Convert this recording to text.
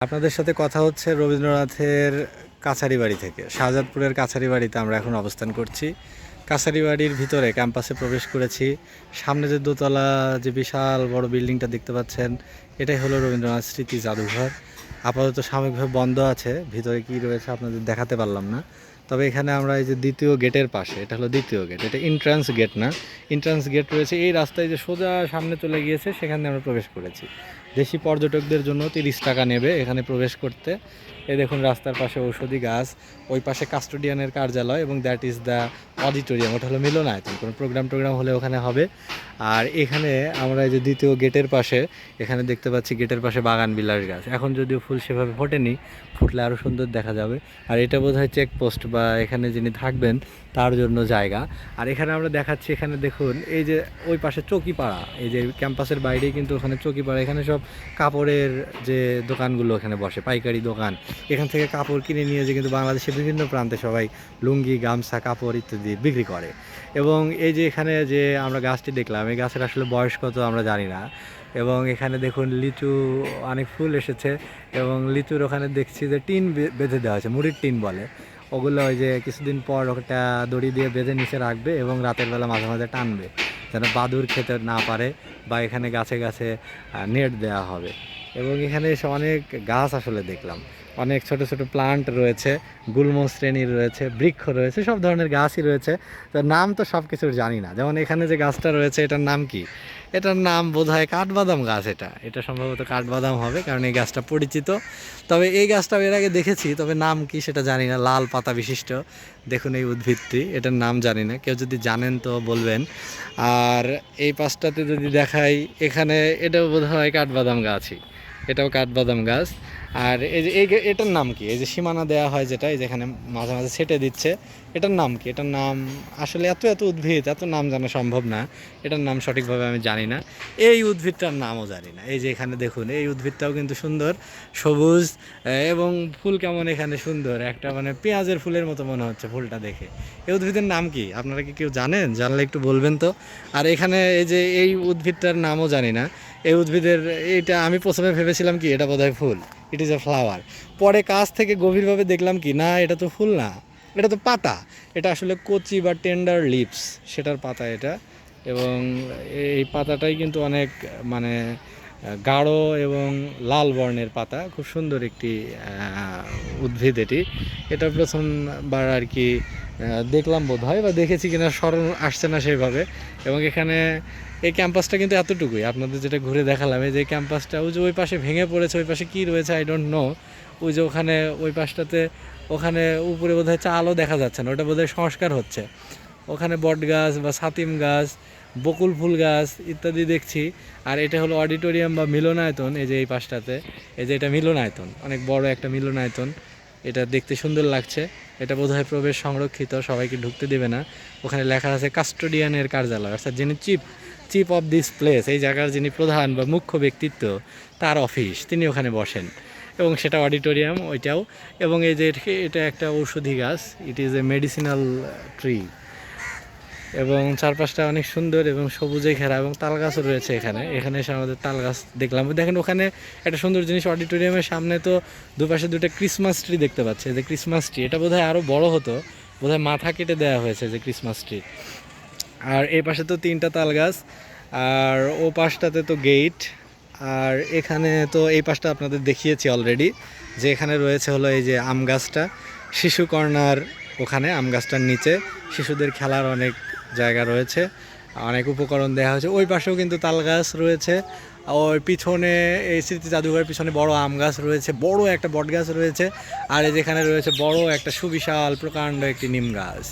আপনাদের সাথে কথা হচ্ছে রবীন্দ্রনাথের কাছারি বাড়ি থেকে। শাহজাদপুরের কাছারি বাড়িতে আমরা এখন অবস্থান করছি। কাছারি বাড়ির ভিতরে ক্যাম্পাসে প্রবেশ করেছি। সামনে যে দোতলা যে বিশাল বড় বিল্ডিংটা দেখতে পাচ্ছেন, এটাই হলো রবীন্দ্রনাথ স্মৃতি জাদুঘর। আপাতত সাময়িকভাবে বন্ধ আছে, ভিতরে কি রয়েছে আপনাদের দেখাতে পারলাম না। তবে এখানে আমরা এই যে দ্বিতীয় গেটের পাশে, এটা হলো দ্বিতীয় গেট, এটা এন্ট্রান্স গেট না, এন্ট্রান্স গেট রয়েছে এই রাস্তায় যে সোজা সামনে চলে গিয়েছে, সেখানে আমরা প্রবেশ করেছি। দেশি পর্যটকদের জন্য 30 টাকা নেবে এখানে প্রবেশ করতে। এই দেখুন রাস্তার পাশে ঔষধি গাছ, ওই পাশে কাস্টোডিয়ানের কার্যালয় এবং দ্যাট ইজ দ্য অডিটোরিয়াম, ওটা হলো মিলনায়তন। কোনো প্রোগ্রাম হলে ওখানে হবে। আর এখানে আমরা এই যে দ্বিতীয় গেটের পাশে, এখানে দেখতে পাচ্ছি গেটের পাশে বাগান বিলাস গাছ। এখন যদিও ফুল সেভাবে ফোটেনি, ফুটলে আরও সুন্দর দেখা যাবে। আর এটা বোধহয় চেকপোস্ট বা এখানে যিনি থাকবেন তার জন্য জায়গা। আর এখানে আমরা দেখাচ্ছি, এখানে দেখুন এই যে ওই পাশে চৌকিপাড়া, এই যে ক্যাম্পাসের বাইরেই কিন্তু ওখানে চৌকিপাড়া, এখানে সব কাপড়ের যে দোকানগুলো এখানে বসে, পাইকারি দোকান। এখান থেকে কাপড় কিনে নিয়ে যে কিন্তু বাংলাদেশের বিভিন্ন প্রান্তে সবাই লুঙ্গি, গামছা, কাপড় ইত্যাদি বিক্রি করে। এবং এই যে এখানে যে আমরা গাছটি দেখলাম, এই গাছের আসলে বয়স কত আমরা জানি না। এবং এখানে দেখুন লিচু অনেক ফুল এসেছে, এবং লিচুর ওখানে দেখছি যে টিন বেঁধে দেওয়া আছে, মুড়ির টিন বলে ওগুলো। ওই যে কিছুদিন পর ওটা দড়ি দিয়ে বেঁধে নিচে রাখবে এবং রাতের বেলা মাঝে মাঝে টানবে যেন বাদুর খেতে না পারে, বা এখানে গাছে গাছে নেট দেওয়া হবে। এবং এখানে এসে অনেক গাছ আসলে দেখলাম, অনেক ছোট ছোট প্লান্ট রয়েছে, গুল্ম শ্রেণীর রয়েছে, বৃক্ষ রয়েছে, সব ধরনের গাছই রয়েছে। তো নাম তো সব কিছুর জানি না। যেমন এখানে যে গাছটা রয়েছে, এটার নাম কি? এটার নাম বোধহয় কাঠবাদাম গাছ। এটা সম্ভবত কাঠবাদাম হবে, কারণ এই গাছটা পরিচিত। তবে এই গাছটা এর আগে দেখেছি, তবে নাম কি সেটা জানি না। লাল পাতা বিশিষ্ট দেখুন এই উদ্ভিদটি, এটার নাম জানি না, কেউ যদি জানেন তো বলবেন। আর এই পাশটাতে যদি দেখাই, এখানে এটাও বোধহয় কাঠবাদাম গাছই, এটাও কাঠবাদাম গাছ। আর এই যে এটার নাম কি? এই যে সীমানা দেওয়া হয় যেটা, এই যেখানে মাঝে মাঝে ছেটে দিচ্ছে, এটার নাম কি? এটার নাম আসলে এত এত উদ্ভিদ, এত নাম জানা সম্ভব না, এটার নাম সঠিকভাবে আমি জানি না। এই উদ্ভিদটার নামও জানি না। এই যে এখানে দেখুন এই উদ্ভিদটাও কিন্তু সুন্দর, সবুজ, এবং ফুল কেমন এখানে সুন্দর, একটা মানে পেঁয়াজের ফুলের মতো মনে হচ্ছে ফুলটা দেখে। এই উদ্ভিদের নাম কি? আপনারা কি কেউ জানেন? জানলে একটু বলবেন তো। আর এখানে এই যে এই উদ্ভিদটার নামও জানি না। এই উদ্ভিদের এইটা আমি প্রথমে ভেবেছিলাম কি এটা বোধহয় ফুল, ইট ইজ এ ফ্লাওয়ার। পরে কাছ থেকে গভীরভাবে দেখলাম কি না, এটা তো ফুল না, এটা তো পাতা। এটা আসলে কচি বা টেন্ডার লিভস, সেটার পাতা এটা। এবং এই পাতাটাই কিন্তু অনেক মানে গাঢ় এবং লাল বর্ণের পাতা, খুব সুন্দর একটি উদ্ভিদ এটি। এটা প্রথমবার আর কি দেখলাম বোধ হয়, বা দেখেছি কিনা স্মরণ আসছে না সেইভাবে। এবং এখানে এই ক্যাম্পাসটা কিন্তু এতটুকুই আপনাদের যেটা ঘুরে দেখালাম। এই যে ক্যাম্পাসটা ওই যে ওই পাশে ভেঙে পড়েছে, ওই পাশে কী রয়েছে আই ডোন্ট নো। ওই যে ওখানে ওই পাশটাতে ওখানে উপরে বোধহয় চালও দেখা যাচ্ছে না, ওটা বোধহয় সংস্কার হচ্ছে। ওখানে বট গাছ বা ছাতিম গাছ, বকুল ফুল গাছ ইত্যাদি দেখছি। আর এটা হলো অডিটোরিয়াম বা মিলনায়তন। এই যে এই পাশটাতে, এই যে এটা মিলনায়তন, অনেক বড় একটা মিলনায়তন। এটা দেখতে সুন্দর লাগছে। এটা বোধহয় প্রবেশ সংরক্ষিত, সবাইকে ঢুকতে দেবে না। ওখানে লেখা আছে কাস্টোডিয়ানের কার্যালয়, অর্থাৎ যিনি চিফ অফ দিস প্লেস, এই জায়গার যিনি প্রধান বা মুখ্য ব্যক্তিত্ব, তার অফিস, তিনি ওখানে বসেন। এবং সেটা অডিটোরিয়াম ওইটাও। এবং এই যে এটা একটা ঔষধি গাছ, it is a medicinal tree. এবং চারপাশটা অনেক সুন্দর এবং সবুজে ঘেরা, এবং তাল গাছও রয়েছে এখানে। এখানে এসে আমাদের তাল গাছ দেখলাম। দেখেন ওখানে একটা সুন্দর জিনিস, অডিটোরিয়ামের সামনে তো দুপাশে দুটো ক্রিসমাস ট্রি দেখতে পাচ্ছে। যে ক্রিসমাস ট্রি, এটা বোধহয় আরও বড় হতো, বোধহয় মাথা কেটে দেওয়া হয়েছে যে ক্রিসমাস ট্রি। আর এই পাশে তো 3টা তাল গাছ, আর ও পাশটাতে তো গেট। আর এখানে তো এই পাশটা আপনাদের দেখিয়েছি অলরেডি, যে এখানে রয়েছে হলো এই যে আম গাছটা, শিশু কর্নার। ওখানে আম গাছটার নিচে শিশুদের খেলার অনেক জায়গা রয়েছে, অনেক উপকরণ দেওয়া হয়েছে। ওই পাশেও কিন্তু তাল গাছ রয়েছে। ওই পিছনে এই স্মৃতি জাদুঘরের পিছনে বড় আম গাছ রয়েছে, বড় একটা বট গাছ রয়েছে। আর এই যেখানে রয়েছে বড় একটা সুবিশাল প্রকাণ্ড একটি নিম গাছ।